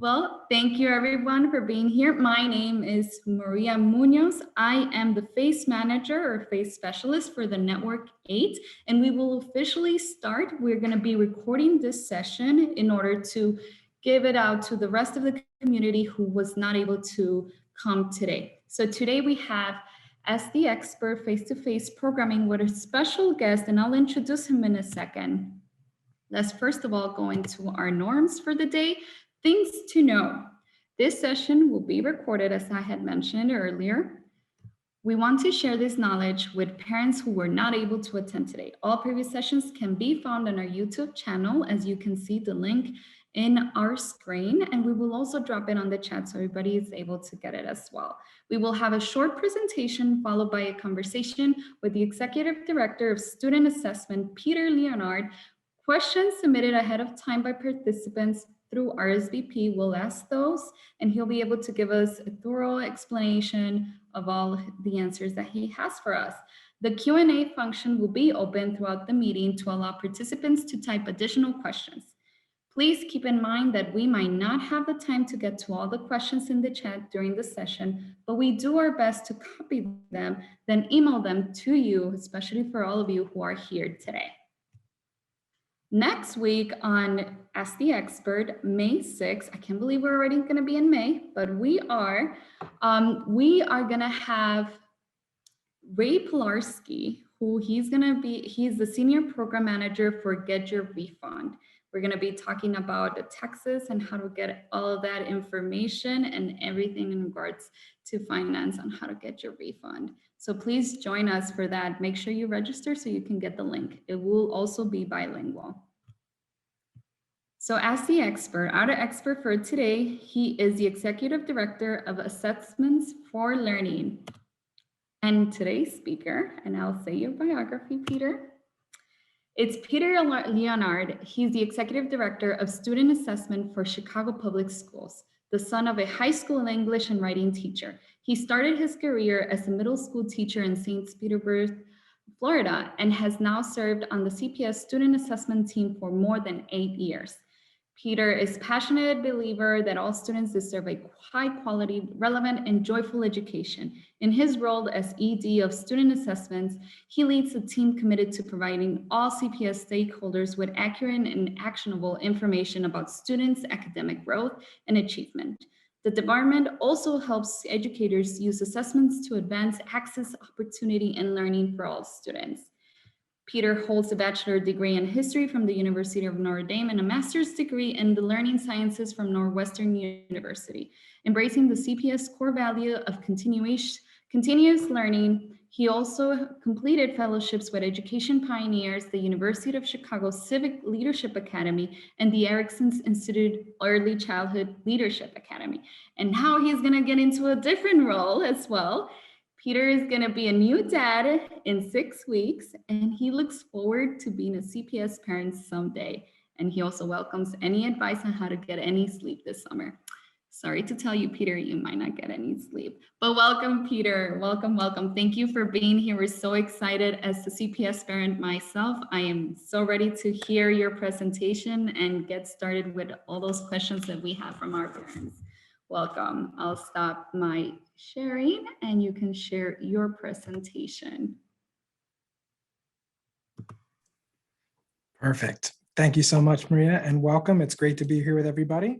Well, thank you everyone for being here. My name is Maria Munoz. I am the FACE manager or FACE specialist for the Network 8, and we will officially start. We're going to be recording this session in order to give it out to the rest of the community who was not able to come today. So today we have as the expert face-to-face programming with a special guest, and I'll introduce him in a second. Let's first of all go into our norms for the day. Things to know. This session will be recorded, as I had mentioned earlier. We want to share this knowledge with parents who were not able to attend today. All previous sessions can be found on our YouTube channel, as you can see the link in our screen, and we will also drop it on the chat so everybody is able to get it as well. We will have a short presentation followed by a conversation with the Executive Director of Student Assessment, Peter Leonard. Questions submitted ahead of time by participants through RSVP, we'll ask those, and he'll be able to give us a thorough explanation of all the answers that he has for us. The Q&A function will be open throughout the meeting to allow participants to type additional questions. Please keep in mind that we might not have the time to get to all the questions in the chat during the session, but we do our best to copy them, then email them to you, especially for all of you who are here today. Next week on Ask the Expert, May 6th, I can't believe we're already going to be in May, but we are going to have Ray Pilarski, who he's the senior program manager for Get Your Refund. We're going to be talking about the taxes and how to get all of that information and everything in regards to finance on how to get your refund. So please join us for that. Make sure you register so you can get the link. It will also be bilingual. So as the expert, our expert for today, he is the Executive Director of Assessments for Learning. And today's speaker, and I'll say your biography, Peter. It's Peter Leonard. He's the Executive Director of Student Assessment for Chicago Public Schools, the son of a high school English and writing teacher. He started his career as a middle school teacher in St. Petersburg, Florida, and has now served on the CPS student assessment team for more than 8 years. Peter is a passionate believer that all students deserve a high quality, relevant, and joyful education. In his role as ED of student assessments, he leads a team committed to providing all CPS stakeholders with accurate and actionable information about students' academic growth and achievement. The department also helps educators use assessments to advance access, opportunity, and learning for all students. Peter holds a bachelor's degree in history from the University of Notre Dame and a master's degree in the learning sciences from Northwestern University. Embracing the CPS core value of continuous learning, he also completed fellowships with Education Pioneers, the University of Chicago Civic Leadership Academy, and the Erickson Institute Early Childhood Leadership Academy. And now he's going to get into a different role as well. Peter is going to be a new dad in 6 weeks, and he looks forward to being a CPS parent someday. And he also welcomes any advice on how to get any sleep this summer. Sorry to tell you, Peter, you might not get any sleep, but welcome, Peter. Welcome, welcome. Thank you for being here. We're so excited. As the CPS parent myself, I am so ready to hear your presentation and get started with all those questions that we have from our parents. Welcome. I'll stop my sharing and you can share your presentation. Perfect. Thank you so much, Maria, and welcome. It's great to be here with everybody.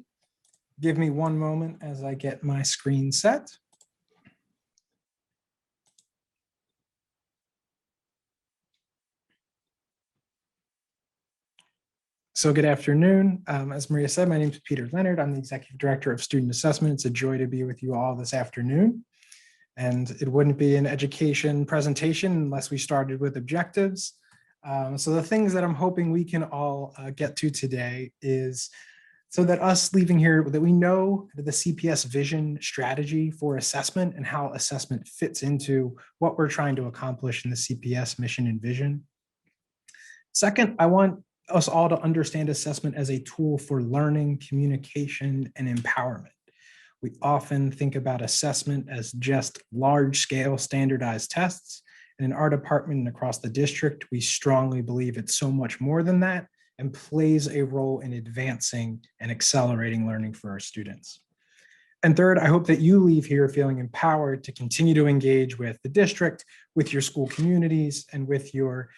Give me one moment as I get my screen set. So good afternoon. As Maria said, my name is Peter Leonard. I'm the Executive Director of Student Assessment. It's a joy to be with you all this afternoon. And it wouldn't be an education presentation unless we started with objectives. So the things that I'm hoping we can all get to today is so that us leaving here, that we know the CPS Vision strategy for assessment and how assessment fits into what we're trying to accomplish in the CPS mission and vision. Second, I want us all to understand assessment as a tool for learning, communication, and empowerment. We often think about assessment as just large-scale standardized tests. And in our department and across the district, we strongly believe it's so much more than that. and plays a role in advancing and accelerating learning for our students. And third, I hope that you leave here feeling empowered to continue to engage with the district, with your school communities, and with your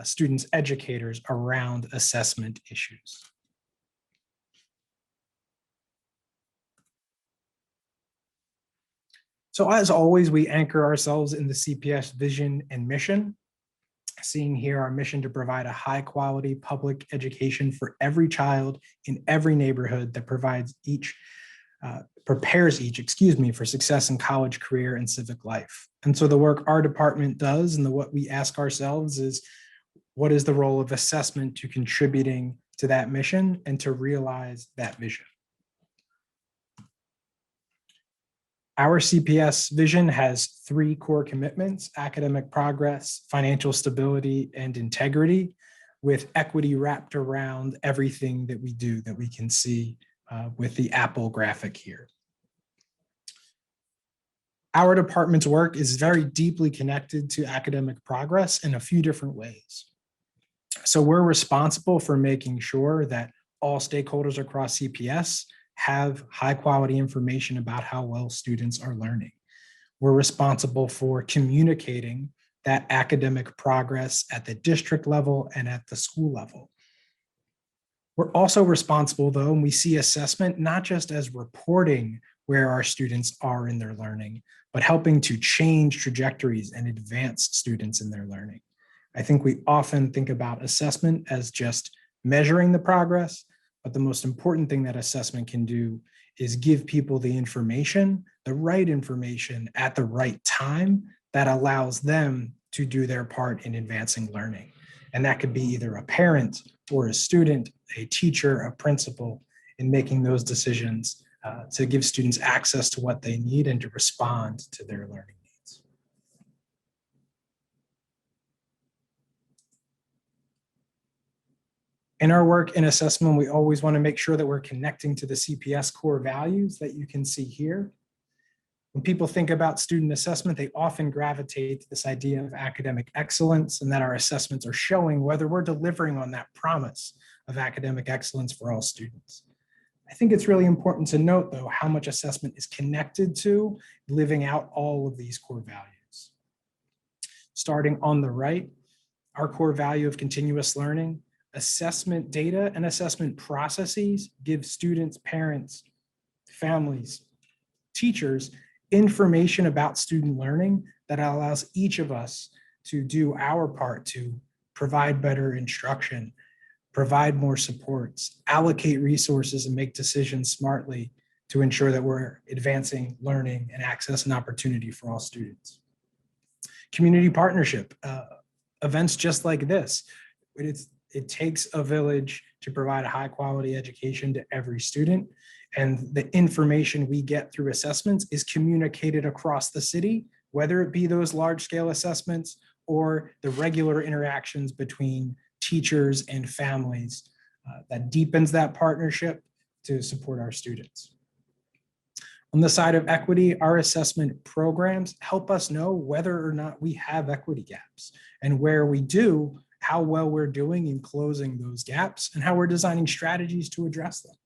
students' educators around assessment issues. So as always, we anchor ourselves in the CPS vision and mission. Seeing here our mission to provide a high quality public education for every child in every neighborhood that prepares each for success in college, career, and civic life. And so the work our department does and what we ask ourselves is, what is the role of assessment to contributing to that mission and to realize that vision? Our CPS vision has 3 core commitments: academic progress, financial stability, and integrity, with equity wrapped around everything that we do, that we can see with the apple graphic here. Our department's work is very deeply connected to academic progress in a few different ways. So we're responsible for making sure that all stakeholders across CPS have high quality information about how well students are learning. We're responsible for communicating that academic progress at the district level and at the school level. We're also responsible, though, and we see assessment not just as reporting where our students are in their learning, but helping to change trajectories and advance students in their learning. I think we often think about assessment as just measuring the progress, but the most important thing that assessment can do is give people the information, the right information at the right time that allows them to do their part in advancing learning. And that could be either a parent or a student, a teacher, a principal, in making those decisions to give students access to what they need and to respond to their learning needs. In our work in assessment, we always want to make sure that we're connecting to the CPS core values that you can see here. When people think about student assessment, they often gravitate to this idea of academic excellence and that our assessments are showing whether we're delivering on that promise of academic excellence for all students. I think it's really important to note, though, how much assessment is connected to living out all of these core values. Starting on the right, our core value of continuous learning, assessment data and assessment processes give students, parents, families, teachers information about student learning that allows each of us to do our part to provide better instruction, provide more supports, allocate resources, and make decisions smartly to ensure that we're advancing learning and access and opportunity for all students. Community partnership, events just like this. It takes a village to provide a high quality education to every student. And the information we get through assessments is communicated across the city, whether it be those large scale assessments or the regular interactions between teachers and families that deepens that partnership to support our students. On the side of equity, our assessment programs help us know whether or not we have equity gaps, and where we do, how well we're doing in closing those gaps and how we're designing strategies to address them.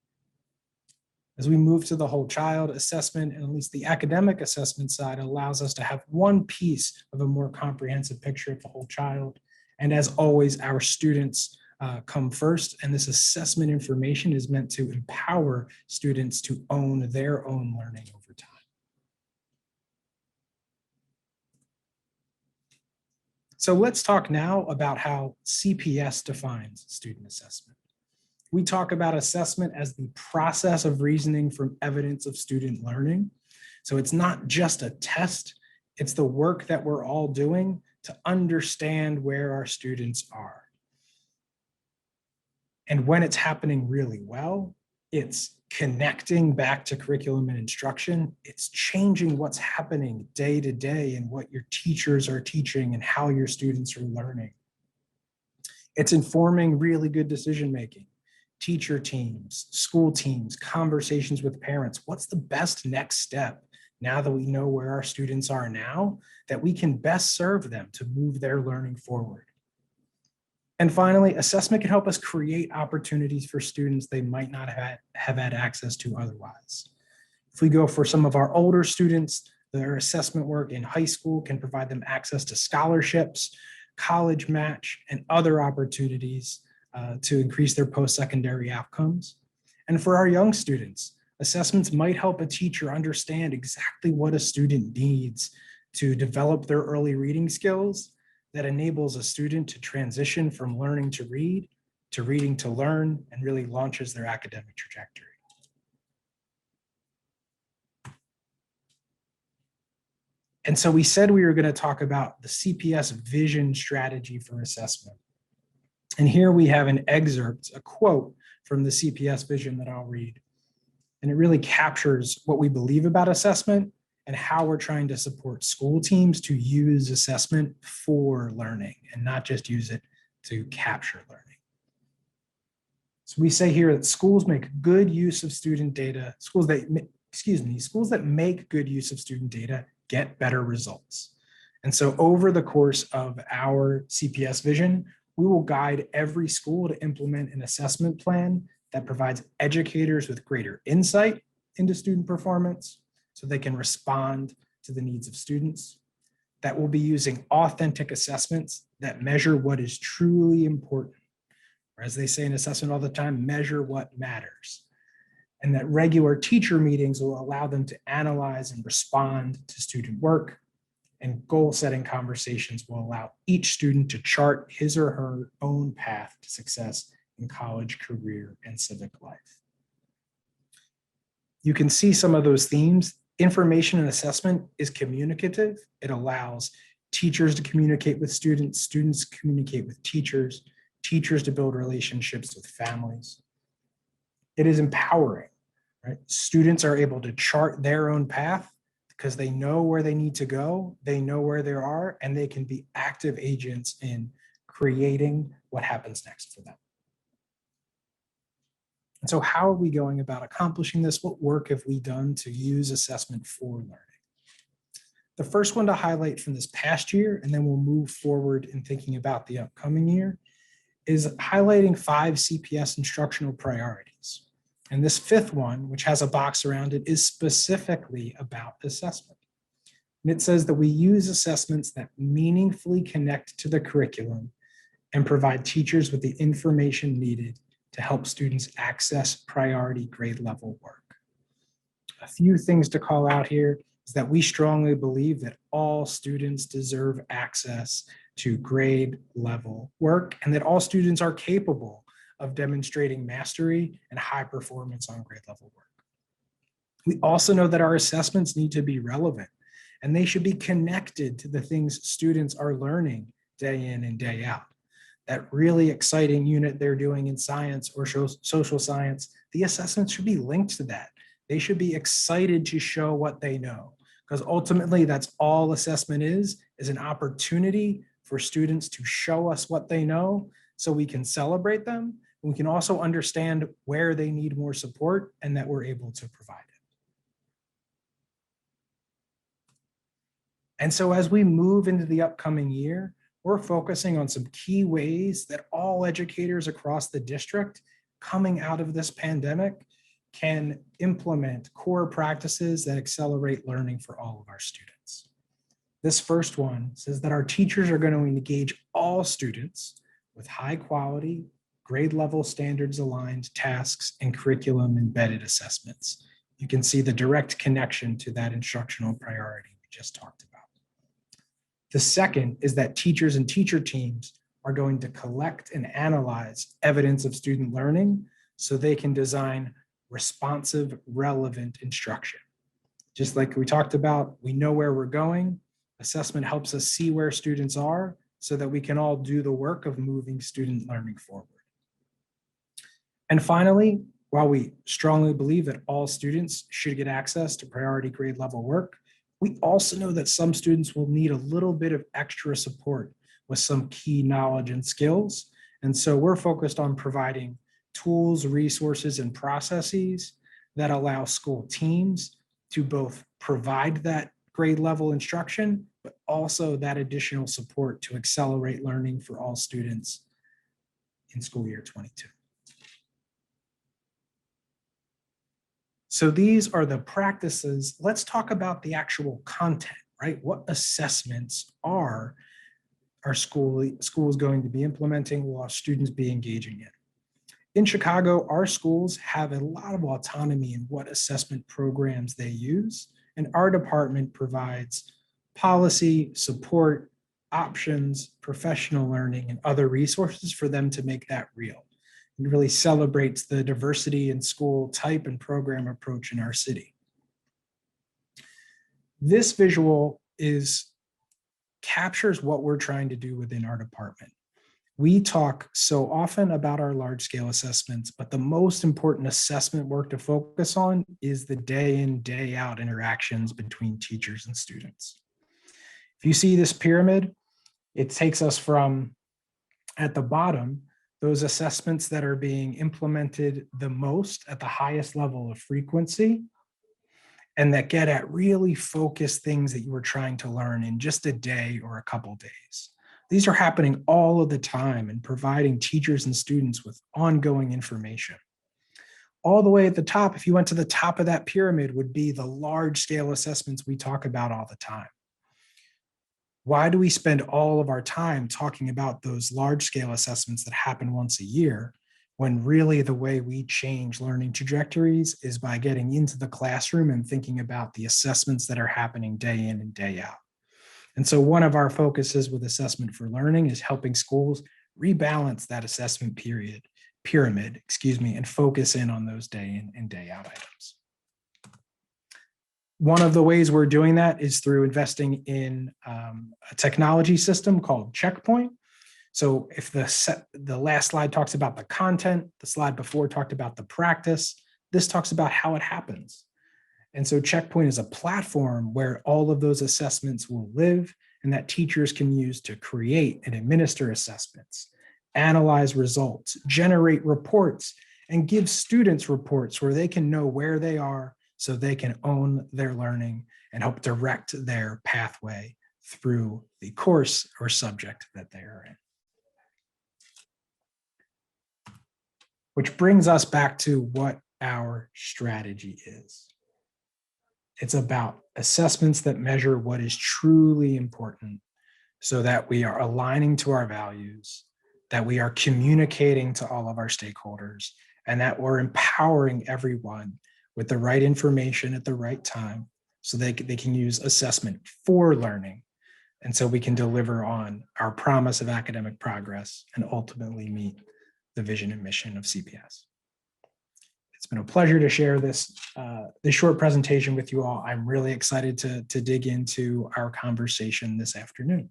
As we move to the whole child assessment, and at least the academic assessment side allows us to have one piece of a more comprehensive picture of the whole child. And as always, our students come first, and this assessment information is meant to empower students to own their own learning over time. So let's talk now about how CPS defines student assessment. We talk about assessment as the process of reasoning from evidence of student learning. So it's not just a test, it's the work that we're all doing to understand where our students are. And when it's happening really well, it's connecting back to curriculum and instruction. It's changing what's happening day to day and what your teachers are teaching and how your students are learning. It's informing really good decision-making. Teacher teams, school teams, conversations with parents. What's the best next step now that we know where our students are now, that we can best serve them to move their learning forward? And finally, assessment can help us create opportunities for students they might not have had access to otherwise. If we go for some of our older students, their assessment work in high school can provide them access to scholarships, college match, and other opportunities to increase their post-secondary outcomes. And for our young students, assessments might help a teacher understand exactly what a student needs to develop their early reading skills that enables a student to transition from learning to read to reading to learn and really launches their academic trajectory. And so we said we were going to talk about the CPS Vision strategy for assessment. And here we have an excerpt, a quote from the CPS Vision that I'll read. And it really captures what we believe about assessment and how we're trying to support school teams to use assessment for learning and not just use it to capture learning. So we say here that schools make good use of student data, schools that make good use of student data get better results. And so over the course of our CPS Vision, we will guide every school to implement an assessment plan that provides educators with greater insight into student performance so they can respond to the needs of students, that will be using authentic assessments that measure what is truly important, or as they say in assessment all the time, measure what matters, and that regular teacher meetings will allow them to analyze and respond to student work, and goal-setting conversations will allow each student to chart his or her own path to success in college, career, and civic life. You can see some of those themes. Information and assessment is communicative. It allows teachers to communicate with students, students communicate with teachers, teachers to build relationships with families. It is empowering, right? Students are able to chart their own path because they know where they need to go, they know where they are, and they can be active agents in creating what happens next for them. And so how are we going about accomplishing this? What work have we done to use assessment for learning? The first one to highlight from this past year, and then we'll move forward in thinking about the upcoming year, is highlighting 5 CPS instructional priorities. And this fifth one, which has a box around it, is specifically about assessment. And it says that we use assessments that meaningfully connect to the curriculum and provide teachers with the information needed to help students access priority grade level work. A few things to call out here is that we strongly believe that all students deserve access to grade level work and that all students are capable of demonstrating mastery and high performance on grade level work. We also know that our assessments need to be relevant and they should be connected to the things students are learning day in and day out. That really exciting unit they're doing in science or social science, the assessments should be linked to that. They should be excited to show what they know, because ultimately that's all assessment is an opportunity for students to show us what they know so we can celebrate them. And we can also understand where they need more support and that we're able to provide it. And so as we move into the upcoming year, we're focusing on some key ways that all educators across the district coming out of this pandemic can implement core practices that accelerate learning for all of our students. This first one says that our teachers are going to engage all students with high quality, grade level standards aligned tasks and curriculum embedded assessments. You can see the direct connection to that instructional priority we just talked about. The second is that teachers and teacher teams are going to collect and analyze evidence of student learning so they can design responsive, relevant instruction. Just like we talked about, we know where we're going. Assessment helps us see where students are so that we can all do the work of moving student learning forward. And finally, while we strongly believe that all students should get access to priority grade level work, we also know that some students will need a little bit of extra support with some key knowledge and skills. And so we're focused on providing tools, resources, and processes that allow school teams to both provide that grade level instruction, but also that additional support to accelerate learning for all students in school year 22. So these are the practices. Let's talk about the actual content, right? What assessments are our schools going to be implementing, will our students be engaging in? In Chicago, our schools have a lot of autonomy in what assessment programs they use, and our department provides policy, support, options, professional learning, and other resources for them to make that real. It really celebrates the diversity in school type and program approach in our city. This visual captures what we're trying to do within our department. We talk so often about our large scale assessments, but the most important assessment work to focus on is the day in, day out interactions between teachers and students. If you see this pyramid, it takes us from, at the bottom, those assessments that are being implemented the most at the highest level of frequency, and that get at really focused things that you were trying to learn in just a day or a couple days. These are happening all of the time and providing teachers and students with ongoing information. All the way at the top, if you went to the top of that pyramid, would be the large scale assessments we talk about all the time. Why do we spend all of our time talking about those large scale assessments that happen once a year, when really the way we change learning trajectories is by getting into the classroom and thinking about the assessments that are happening day in and day out? And so one of our focuses with Assessment for Learning is helping schools rebalance that assessment pyramid, and focus in on those day in and day out items. One of the ways we're doing that is through investing in a technology system called Checkpoint. So if the last slide talks about the content, the slide before talked about the practice, this talks about how it happens. And so Checkpoint is a platform where all of those assessments will live and that teachers can use to create and administer assessments, analyze results, generate reports, and give students reports where they can know where they are so they can own their learning and help direct their pathway through the course or subject that they are in. Which brings us back to what our strategy is. It's about assessments that measure what is truly important so that we are aligning to our values, that we are communicating to all of our stakeholders, and that we're empowering everyone with the right information at the right time so they can use assessment for learning. And so we can deliver on our promise of academic progress and ultimately meet the vision and mission of CPS. It's been a pleasure to share this short presentation with you all. I'm really excited to dig into our conversation this afternoon.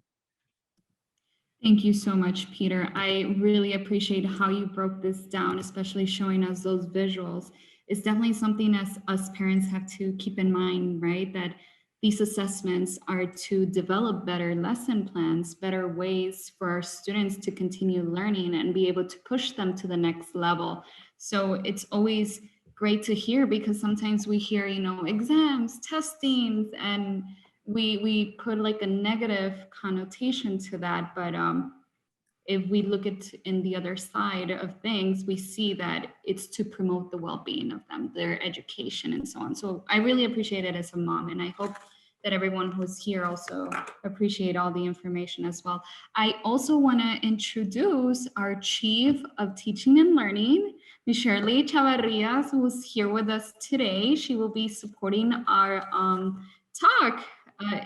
Thank you so much, Peter. I really appreciate how you broke this down, especially showing us those visuals. It's definitely something as us parents have to keep in mind, right? That these assessments are to develop better lesson plans, better ways for our students to continue learning and be able to push them to the next level. So it's always great to hear, because sometimes we hear, exams, testings, and we put like a negative connotation to that. But if we look at in the other side of things, we see that it's to promote the well-being of them, their education and so on. So I really appreciate it as a mom, and I hope that everyone who's here also appreciate all the information as well. I also want to introduce our Chief of Teaching and Learning, Ms. Shirley Chavarrias, who's here with us today. She will be supporting our talk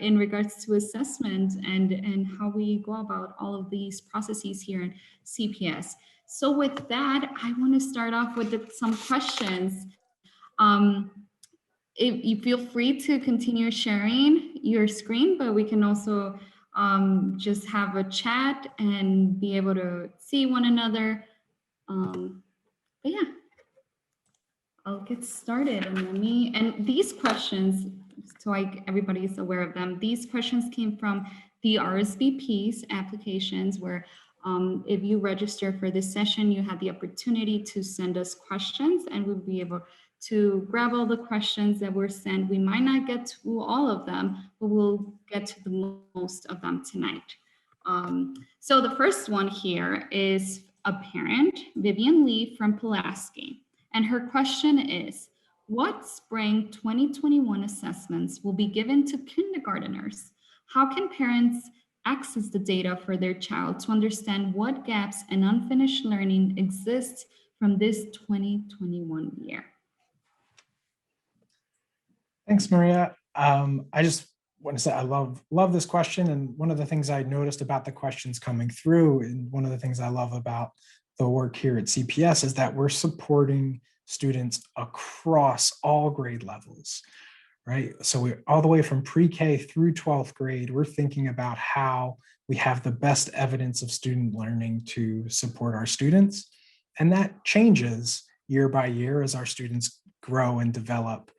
in regards to assessment and how we go about all of these processes here in CPS. So with that, I want to start off with some questions. If you feel free to continue sharing your screen, but we can also just have a chat and be able to see one another. But yeah, I'll get started, and these questions, so everybody is aware of them. These questions came from the RSVP's applications, where if you register for this session, you have the opportunity to send us questions, and we'll be able to grab all the questions that were sent. We might not get to all of them, but we'll get to the most of them tonight. So the first one here is a parent, Vivian Lee from Pulaski, and her question is, what spring 2021 assessments will be given to kindergarteners? How can parents access the data for their child to understand what gaps and unfinished learning exist from this 2021 year? Thanks, Maria. I just want to say I love this question. And one of the things I noticed about the questions coming through, and one of the things I love about the work here at CPS, is that we're supporting students across all grade levels, right? So we're all the way from pre-K through 12th grade, we're thinking about how we have the best evidence of student learning to support our students. And that changes year by year as our students grow and develop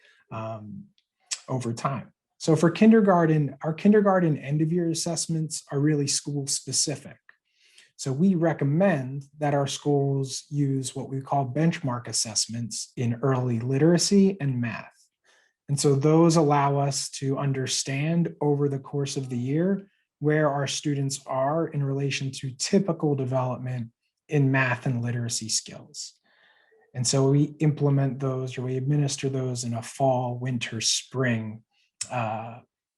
over time. So for kindergarten, our kindergarten end of year assessments are really school specific. So we recommend that our schools use what we call benchmark assessments in early literacy and math. And so those allow us to understand over the course of the year where our students are in relation to typical development in math and literacy skills. And so we implement those, or we administer those in a fall, winter, spring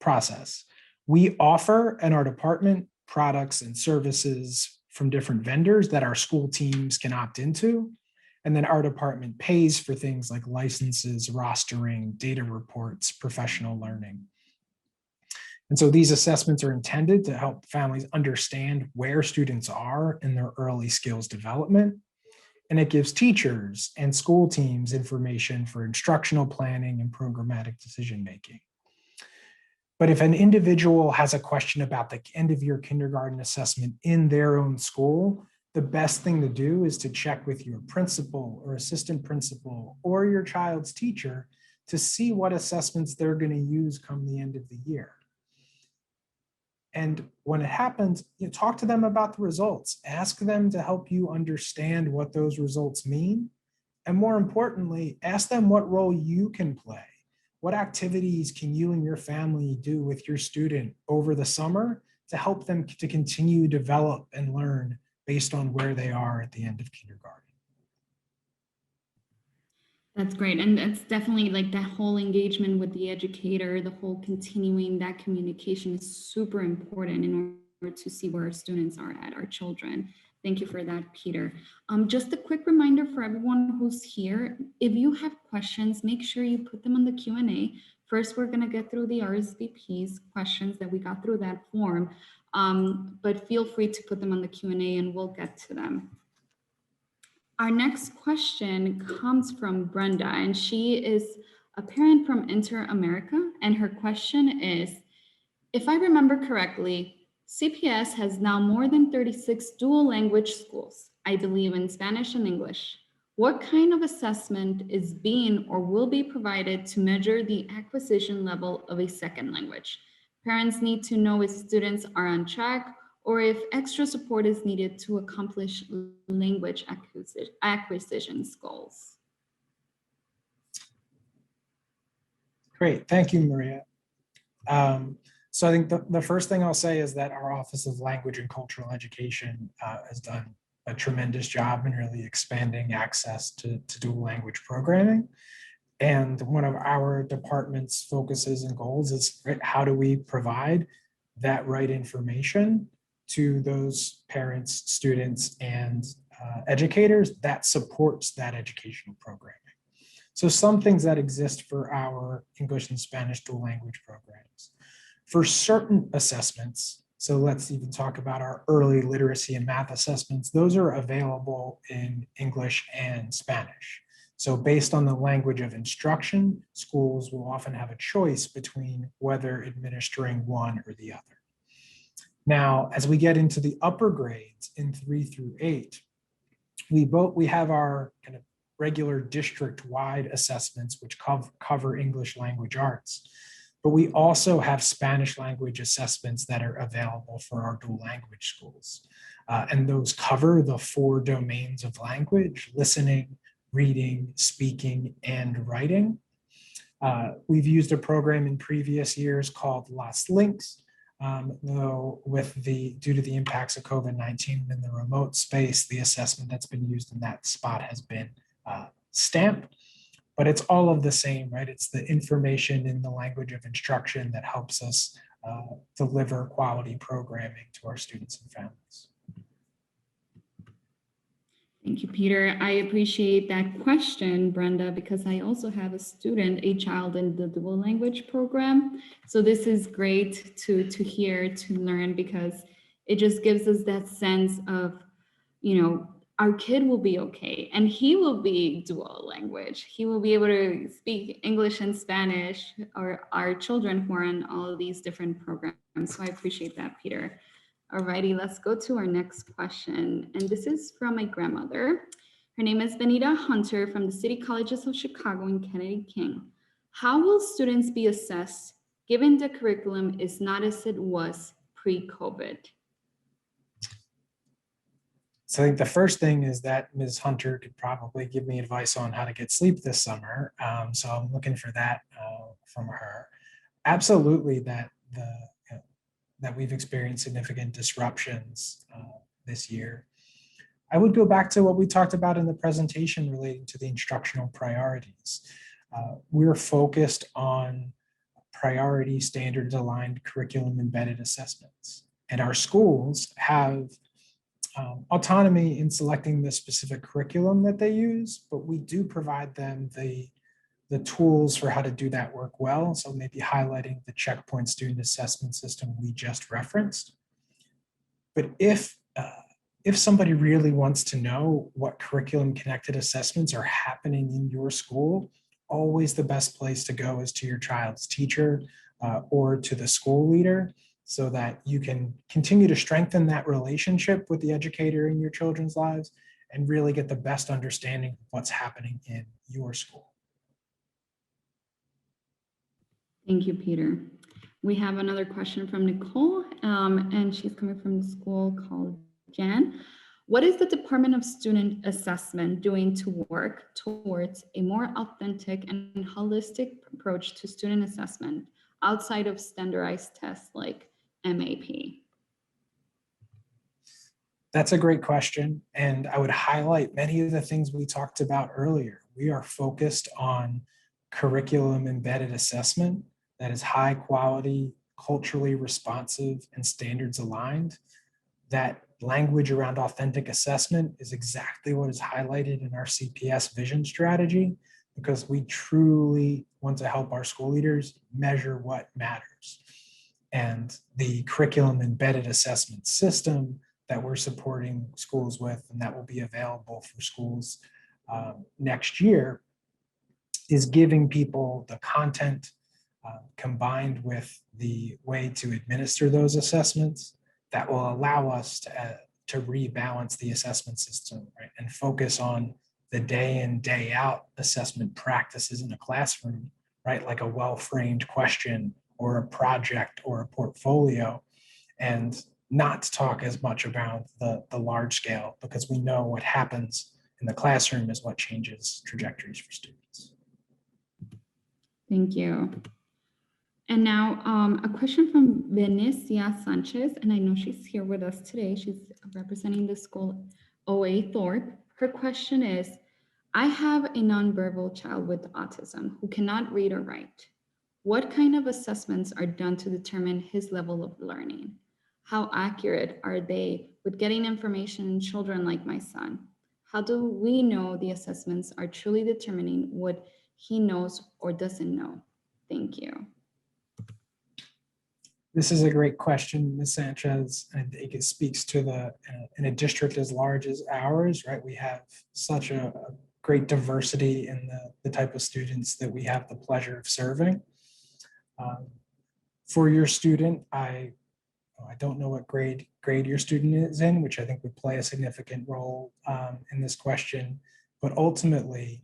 process. We offer in our department products and services from different vendors that our school teams can opt into. And then our department pays for things like licenses, rostering, data reports, professional learning. And so these assessments are intended to help families understand where students are in their early skills development. And it gives teachers and school teams information for instructional planning and programmatic decision-making. But if an individual has a question about the end of year kindergarten assessment in their own school, the best thing to do is to check with your principal or assistant principal or your child's teacher to see what assessments they're going to use come the end of the year. And when it happens, you talk to them about the results. Ask them to help you understand what those results mean. And more importantly, ask them what role you can play. What activities can you and your family do with your student over the summer to help them to continue to develop and learn based on where they are at the end of kindergarten? That's great. And it's definitely like that whole engagement with the educator, the whole continuing that communication is super important in order to see where our students are at, our children. Thank you for that, Peter. Just a quick reminder for everyone who's here, if you have questions, make sure you put them on the Q&A. First, we're gonna get through the RSVPs questions that we got through that form, but feel free to put them on the Q&A and we'll get to them. Our next question comes from Brenda, and she is a parent from Inter-America, and her question is, if I remember correctly, CPS has now more than 36 dual language schools, I believe in Spanish and English. What kind of assessment is being or will be provided to measure the acquisition level of a second language? Parents need to know if students are on track or if extra support is needed to accomplish language acquisition goals. Great, thank you, Maria. So I think the first thing I'll say is that our Office of Language and Cultural Education has done a tremendous job in really expanding access to dual language programming. And one of our department's focuses and goals is, right, how do we provide that right information to those parents, students, and educators that supports that educational programming. So some things that exist for our English and Spanish dual language programs. For certain assessments, so let's even talk about our early literacy and math assessments, those are available in English and Spanish. So based on the language of instruction, schools will often have a choice between whether administering one or the other. Now, as we get into the upper grades in 3 through 8, we have our kind of regular district-wide assessments, which cover English language arts. But we also have Spanish language assessments that are available for our dual language schools. And those cover the 4 domains of language: listening, reading, speaking, and writing. We've used a program in previous years called Las Links, Though due to the impacts of COVID-19 in the remote space, the assessment that's been used in that spot has been stamped. But it's all of the same, right? It's the information in the language of instruction that helps us deliver quality programming to our students and families. Thank you, Peter. I appreciate that question, Brenda, because I also have a child in the dual language program. So this is great to hear, to learn, because it just gives us that sense of, our kid will be okay, and he will be dual language. He will be able to speak English and Spanish, or our children who are in all of these different programs. So I appreciate that, Peter. Alrighty, let's go to our next question. And this is from my grandmother. Her name is Benita Hunter from the City Colleges of Chicago and Kennedy King. How will students be assessed given the curriculum is not as it was pre-COVID? So I think the first thing is that Ms. Hunter could probably give me advice on how to get sleep this summer. So I'm looking for that from her. Absolutely that we've experienced significant disruptions this year. I would go back to what we talked about in the presentation relating to the instructional priorities. We're focused on priority standards aligned curriculum embedded assessments. And our schools have autonomy in selecting the specific curriculum that they use, but we do provide them the tools for how to do that work well. So maybe highlighting the checkpoint student assessment system we just referenced. But if somebody really wants to know what curriculum connected assessments are happening in your school, always the best place to go is to your child's teacher or to the school leader, so that you can continue to strengthen that relationship with the educator in your children's lives and really get the best understanding of what's happening in your school. Thank you, Peter. We have another question from Nicole, and she's coming from the school called Jan. What is the Department of Student Assessment doing to work towards a more authentic and holistic approach to student assessment outside of standardized tests like MAP? That's a great question. And I would highlight many of the things we talked about earlier. We are focused on curriculum embedded assessment that is high quality, culturally responsive, and standards aligned. That language around authentic assessment is exactly what is highlighted in our CPS Vision strategy, because we truly want to help our school leaders measure what matters. And the curriculum embedded assessment system that we're supporting schools with, and that will be available for schools next year, is giving people the content combined with the way to administer those assessments that will allow us to rebalance the assessment system, right, and focus on the day in, day out assessment practices in a classroom, right, like a well-framed question or a project or a portfolio, and not talk as much about the large scale, because we know what happens in the classroom is what changes trajectories for students. Thank you. And now a question from Venecia Sanchez, and I know she's here with us today. She's representing the school OA Thorpe. Her question is, I have a nonverbal child with autism who cannot read or write. What kind of assessments are done to determine his level of learning? How accurate are they with getting information in children like my son? How do we know the assessments are truly determining what he knows or doesn't know? Thank you. This is a great question, Ms. Sanchez. I think it speaks to in a district as large as ours, right? We have such a great diversity in the type of students that we have the pleasure of serving. For your student, I don't know what grade your student is in, which I think would play a significant role in this question, but ultimately,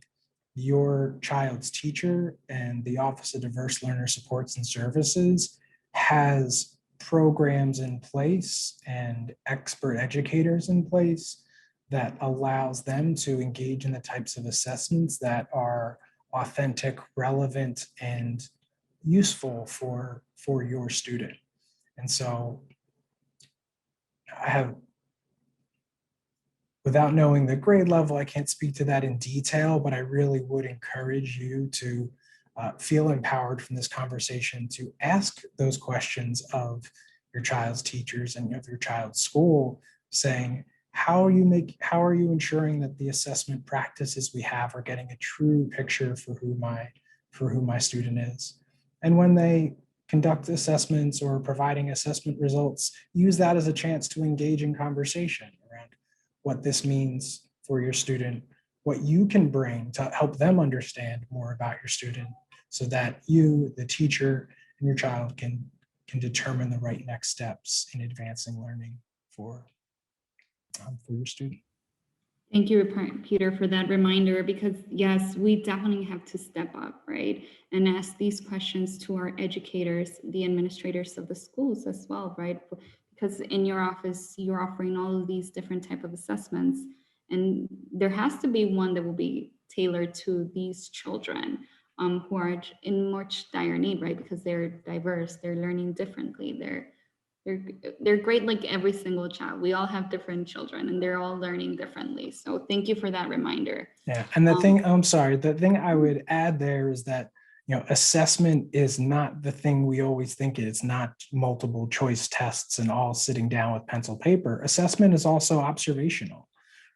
your child's teacher and the Office of Diverse Learner Supports and Services has programs in place and expert educators in place that allows them to engage in the types of assessments that are authentic, relevant, and useful for your student. And so I have, without knowing the grade level, I can't speak to that in detail, but I really would encourage you to feel empowered from this conversation to ask those questions of your child's teachers and of your child's school, saying, how are you ensuring that the assessment practices we have are getting a true picture for who my student is? And when they conduct assessments or providing assessment results, use that as a chance to engage in conversation around what this means for your student, what you can bring to help them understand more about your student, so that you, the teacher, and your child can determine the right next steps in advancing learning for your student. Thank you, Peter, for that reminder, because yes, we definitely have to step up, right? And ask these questions to our educators, the administrators of the schools as well, right? Because in your office, you're offering all of these different type of assessments, and there has to be one that will be tailored to these children who are in much dire need, right? Because they're diverse, they're learning differently, they're great like every single child. We all have different children and they're all learning differently. So thank you for that reminder. Yeah, and the thing I would add there is that, assessment is not the thing we always think it is. It's not multiple choice tests and all sitting down with pencil paper. Assessment is also observational,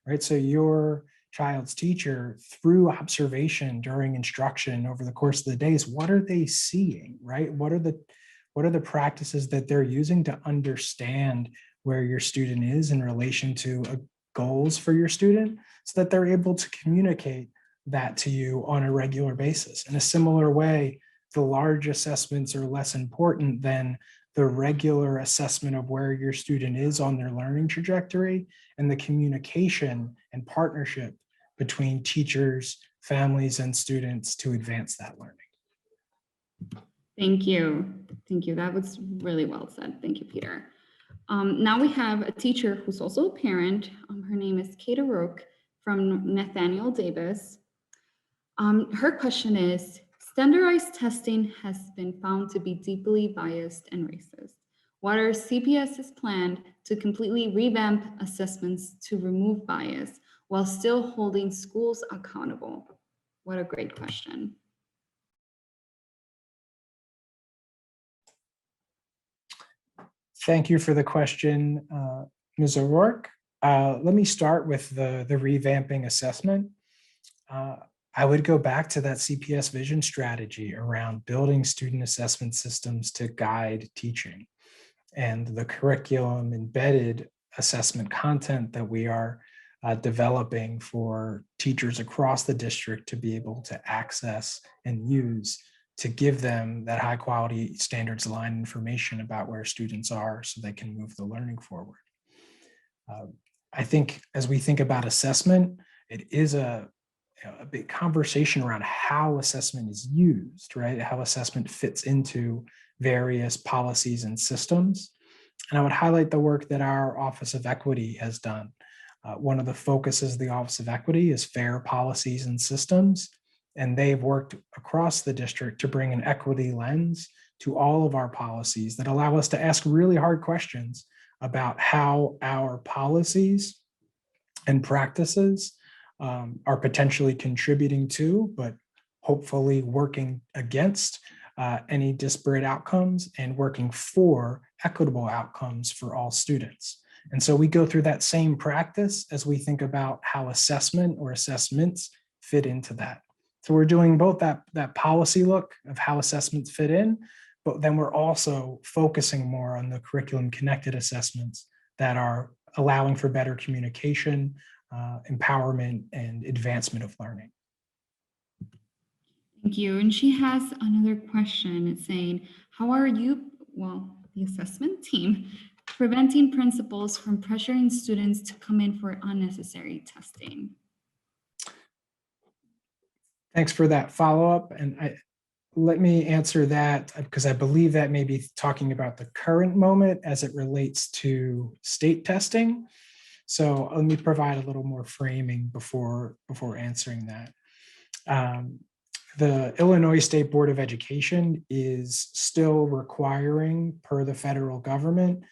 right? So your child's teacher, through observation during instruction over the course of the days, what are they seeing, right? What are the practices that they're using to understand where your student is in relation to goals for your student, so that they're able to communicate that to you on a regular basis. In a similar way, the large assessments are less important than the regular assessment of where your student is on their learning trajectory, and the communication and partnership between teachers, families, and students to advance that learning. Thank you. Thank you. That was really well said. Thank you, Peter. Now we have a teacher who's also a parent. Her name is Kate O'Rourke from Nathaniel Davis. Her question is, standardized testing has been found to be deeply biased and racist. What are CPS's plan to completely revamp assessments to remove bias while still holding schools accountable? What a great question. Thank you for the question, Ms. O'Rourke. Let me start with the revamping assessment. I would go back to that CPS Vision strategy around building student assessment systems to guide teaching, and the curriculum embedded assessment content that we are developing for teachers across the district to be able to access and use, to give them that high quality standards aligned information about where students are so they can move the learning forward. I think as we think about assessment, it is a big conversation around how assessment is used, right? How assessment fits into various policies and systems. And I would highlight the work that our Office of Equity has done. One of the focuses of the Office of Equity is fair policies and systems. And they've worked across the district to bring an equity lens to all of our policies that allow us to ask really hard questions about how our policies and practices are potentially contributing to, but hopefully working against any disparate outcomes and working for equitable outcomes for all students. And so we go through that same practice as we think about how assessment or assessments fit into that. So we're doing both that policy look of how assessments fit in, but then we're also focusing more on the curriculum connected assessments that are allowing for better communication, empowerment, and advancement of learning. Thank you. And she has another question. It's saying, how are you, the assessment team, preventing principals from pressuring students to come in for unnecessary testing? Thanks for that follow-up. And let me answer that, because I believe that may be talking about the current moment as it relates to state testing. So let me provide a little more framing before answering that. The Illinois State Board of Education is still requiring, per the federal government,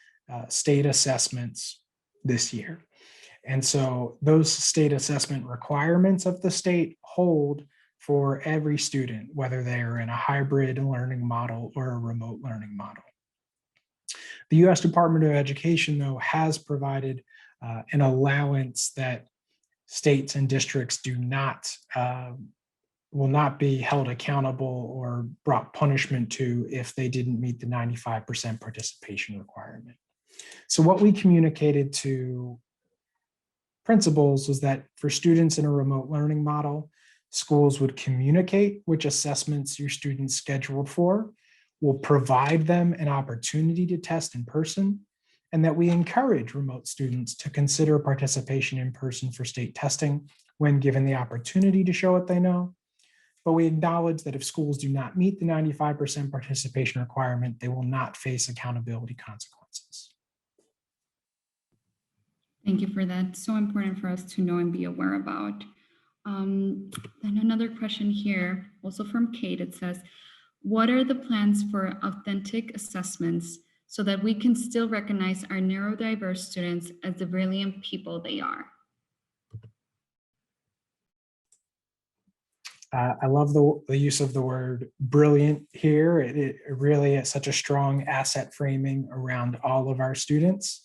state assessments this year. And so those state assessment requirements of the state hold for every student, whether they are in a hybrid learning model or a remote learning model. The U.S. Department of Education, though, has provided an allowance that states and districts will not be held accountable or brought punishment to if they didn't meet the 95% participation requirement. So what we communicated to principals was that for students in a remote learning model, schools would communicate which assessments your students scheduled for, will provide them an opportunity to test in person, and that we encourage remote students to consider participation in person for state testing when given the opportunity to show what they know. But we acknowledge that if schools do not meet the 95% participation requirement, they will not face accountability consequences. Thank you for that. So important for us to know and be aware about. Then another question here, also from Kate, it says, what are the plans for authentic assessments so that we can still recognize our neurodiverse students as the brilliant people they are? I love the use of the word brilliant here. It really is such a strong asset framing around all of our students.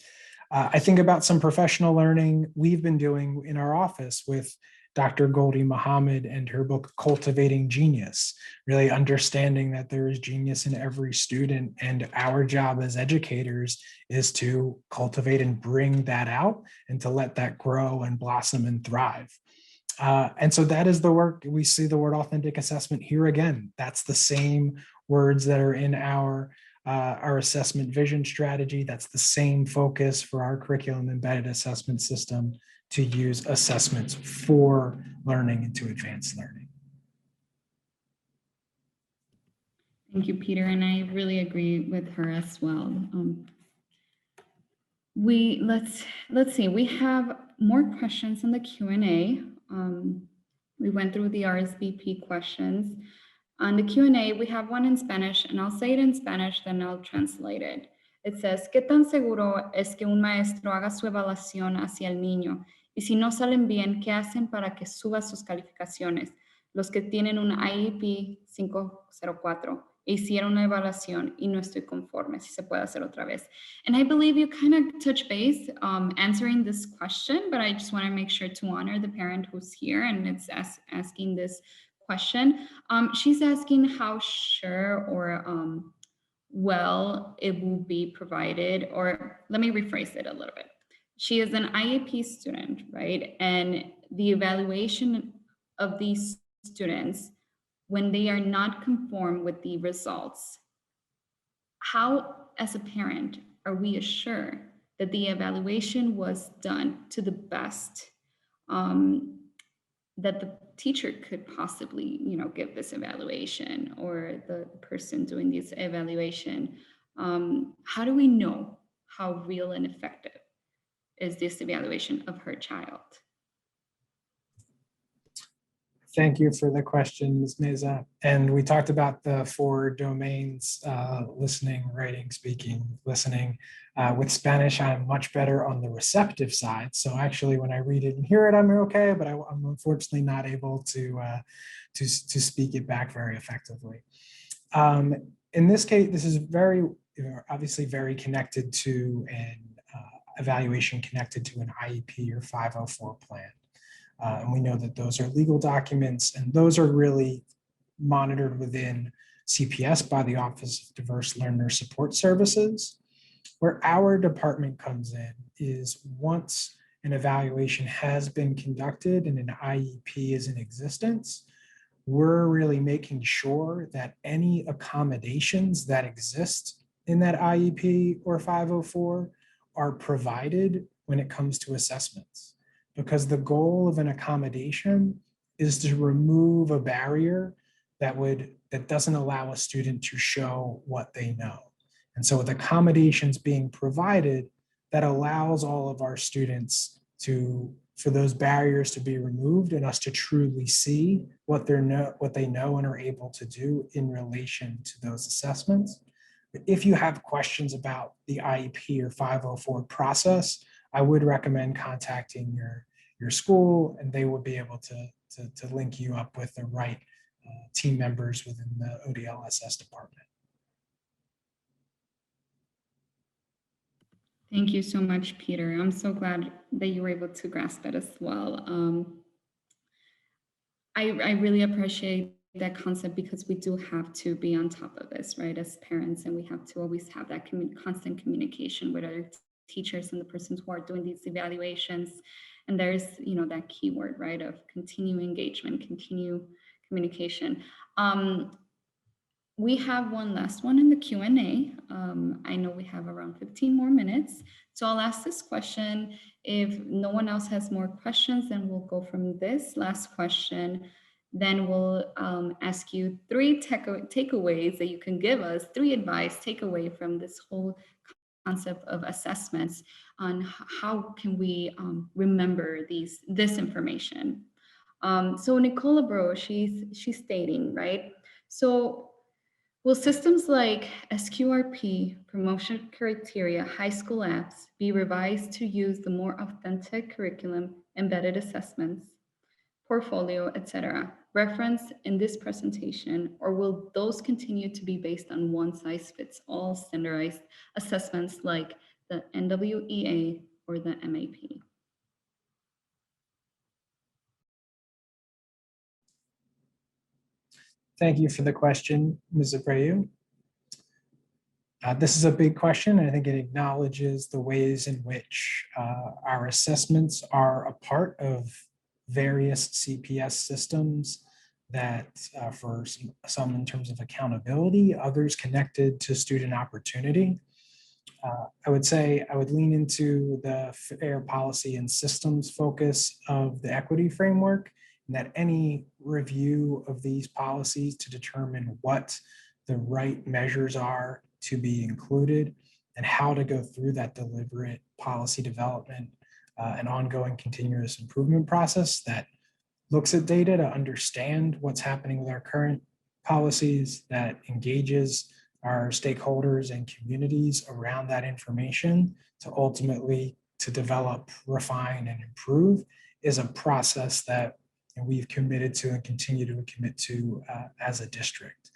I think about some professional learning we've been doing in our office with Dr. Goldie Muhammad and her book, Cultivating Genius, really understanding that there is genius in every student, and our job as educators is to cultivate and bring that out and to let that grow and blossom and thrive. And so that is the work. We see the word authentic assessment here again. That's the same words that are in our assessment vision strategy. That's the same focus for our curriculum embedded assessment system, to use assessments for learning and to advance learning. Thank you, Peter. And I really agree with her as well. Let's see, we have more questions in the Q&A. We went through the RSVP questions. On the Q&A, we have one in Spanish, and I'll say it in Spanish, then I'll translate it. It says, ¿qué tan seguro es que un maestro haga su evaluación hacia el niño? Y si no salen bien, ¿qué hacen para que suba sus calificaciones? Los que tienen un IEP 504 e hicieron una evaluación y no estoy conforme, si se puede hacer otra vez. And I believe you kind of touch base answering this question, but I just want to make sure to honor the parent who's here and it's asking this question. She's asking how sure or well it will be provided, or let me rephrase it a little bit. She is an IEP student, right? And the evaluation of these students, when they are not conform with the results, how, as a parent, are we assured that the evaluation was done to the best that the teacher could possibly, give this evaluation, or the person doing this evaluation? How do we know how real and effective is this evaluation of her child? Thank you for the question, Ms. Meza. And we talked about the 4 domains, listening, writing, speaking, listening. With Spanish, I'm much better on the receptive side. So actually, when I read it and hear it, I'm okay, but I'm unfortunately not able to speak it back very effectively. In this case, this is very, obviously very connected to an evaluation connected to an IEP or 504 plan. And we know that those are legal documents, and those are really monitored within CPS by the Office of Diverse Learner Support Services. Where our department comes in is once an evaluation has been conducted and an IEP is in existence, we're really making sure that any accommodations that exist in that IEP or 504 are provided when it comes to assessments. Because the goal of an accommodation is to remove a barrier that doesn't allow a student to show what they know. And so with accommodations being provided, that allows all of our students to for those barriers to be removed and us to truly see what they know and are able to do in relation to those assessments. If you have questions about the IEP or 504 process, I would recommend contacting your school, and they would be able to link you up with the right team members within the ODLSS department. Thank you so much, Peter. I'm so glad that you were able to grasp that as well. I really appreciate that concept because we do have to be on top of this, right, as parents, and we have to always have that constant communication with our teachers and the persons who are doing these evaluations. And there's, that keyword, right, of continue engagement, continue communication. We have one last one in the Q&A. I know we have around 15 more minutes. So I'll ask this question. If no one else has more questions, then we'll go from this last question. Then we'll ask you 3 takeaways that you can give us, 3 advice takeaway from this whole concept of assessments on how can we remember this information. So Nicola Bro, she's stating, right? So will systems like SQRP, promotion criteria, high school apps be revised to use the more authentic curriculum, embedded assessments, portfolio, etc., referenced in this presentation, or will those continue to be based on one-size-fits-all standardized assessments like the NWEA or the MAP? Thank you for the question, Ms. Abreu. This is a big question. I think it acknowledges the ways in which our assessments are a part of various CPS systems that for some in terms of accountability, others connected to student opportunity. I would say I would lean into the fair policy and systems focus of the equity framework, and that any review of these policies to determine what the right measures are to be included and how to go through that deliberate policy development and ongoing continuous improvement process that looks at data to understand what's happening with our current policies, that engages our stakeholders and communities around that information to ultimately to develop, refine, and improve is a process that we've committed to and continue to commit to as a district.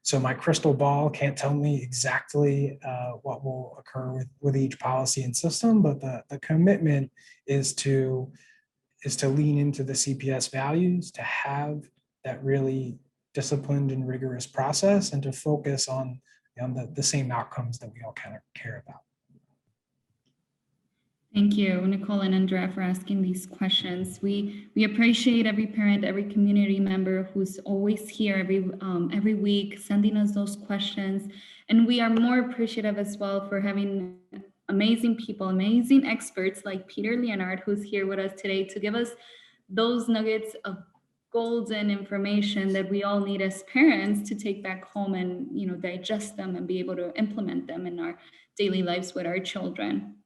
So my crystal ball can't tell me exactly what will occur with each policy and system, but the commitment is to lean into the CPS values, to have that really disciplined and rigorous process, and to focus on the same outcomes that we all kind of care about. Thank you, Nicole and Andrea, for asking these questions. We appreciate every parent, every community member who's always here every week, sending us those questions. And we are more appreciative as well for having amazing people, amazing experts like Peter Leonard, who's here with us today to give us those nuggets of golden information that we all need as parents to take back home and digest them and be able to implement them in our daily lives with our children.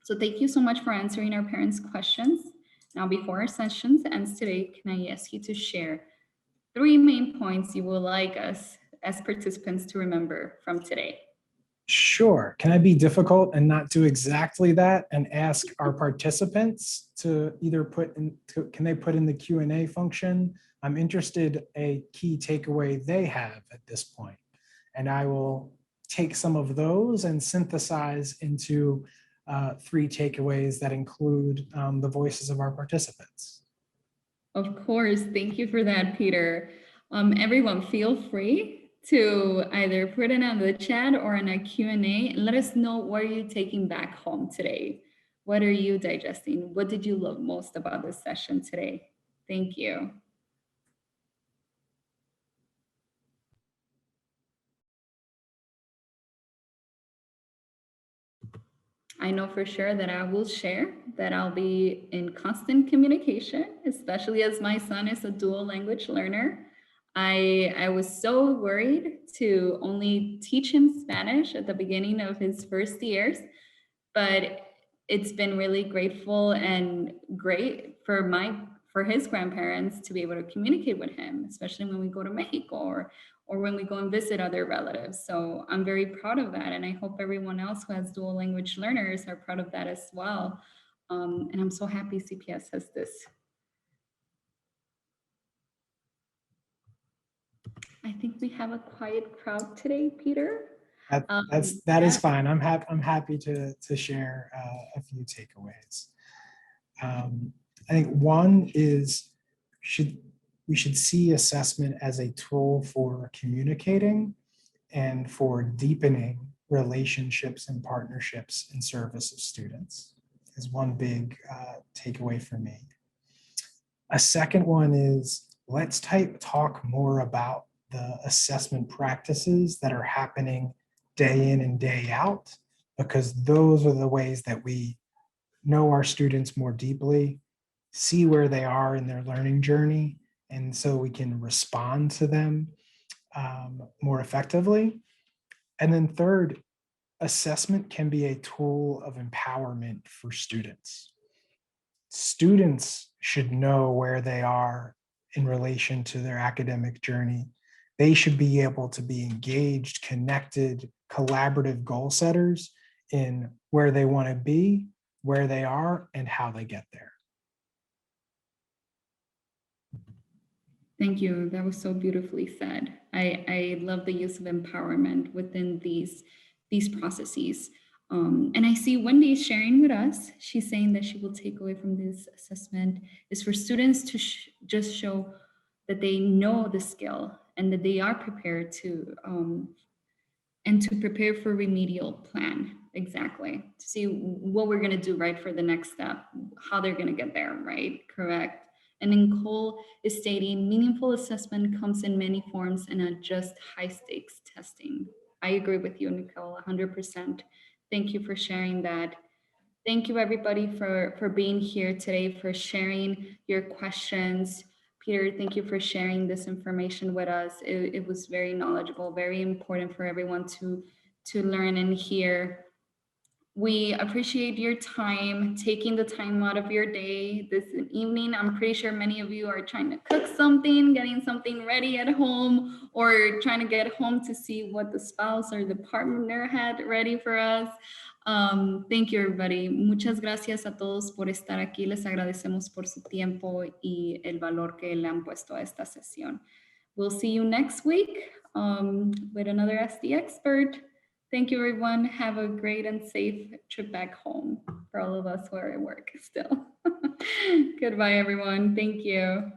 So thank you so much for answering our parents' questions. Now, before our sessions ends today, can I ask you to share 3 main points you would like us as participants to remember from today? Sure. Can I be difficult and not do exactly that and ask our participants to either can they put in the Q&A function? I'm interested a key takeaway they have at this point. And I will take some of those and synthesize into 3 takeaways that include the voices of our participants. Of course. Thank you for that, Peter. Everyone, feel free to either put it on the chat or in a Q&A and let us know what are you taking back home today. What are you digesting? What did you love most about this session today? Thank you. I know for sure that I will share that I'll be in constant communication, especially as my son is a dual language learner. I was so worried to only teach him Spanish at the beginning of his first years, but it's been really grateful and great for his grandparents to be able to communicate with him, especially when we go to Mexico or when we go and visit other relatives. So I'm very proud of that. And I hope everyone else who has dual language learners are proud of that as well. And I'm so happy CPS has this. I think we have a quiet crowd today, Peter. That is fine. I'm happy to share a few takeaways. I think one is we should see assessment as a tool for communicating and for deepening relationships and partnerships in service of students is one big takeaway for me. A second one is let's talk more about the assessment practices that are happening day in and day out, because those are the ways that we know our students more deeply, see where they are in their learning journey, and so we can respond to them more effectively. And then third, assessment can be a tool of empowerment for students. Students should know where they are in relation to their academic journey. They should be able to be engaged, connected, collaborative goal setters in where they want to be, where they are, and how they get there. Thank you. That was so beautifully said. I love the use of empowerment within these processes. And I see Wendy sharing with us. She's saying that she will take away from this assessment is for students to just show that they know the skill and that they are prepared to and to prepare for remedial plan. Exactly. To see what we're going to do right for the next step, how they're going to get there, right? Correct. And Nicole is stating meaningful assessment comes in many forms and not just high stakes testing. I agree with you, Nicole, 100%. Thank you for sharing that. Thank you everybody for being here today, for sharing your questions. Peter, thank you for sharing this information with us. It was very knowledgeable, very important for everyone to learn and hear. We appreciate your time, taking the time out of your day this evening. I'm pretty sure many of you are trying to cook something, getting something ready at home, or trying to get home to see what the spouse or the partner had ready for us. Thank you, everybody. Muchas gracias a todos por estar aquí. Les agradecemos por su tiempo y el valor que le han puesto a esta sesión. We'll see you next week with another SD expert. Thank you, everyone. Have a great and safe trip back home for all of us who are at work still. Goodbye, everyone. Thank you.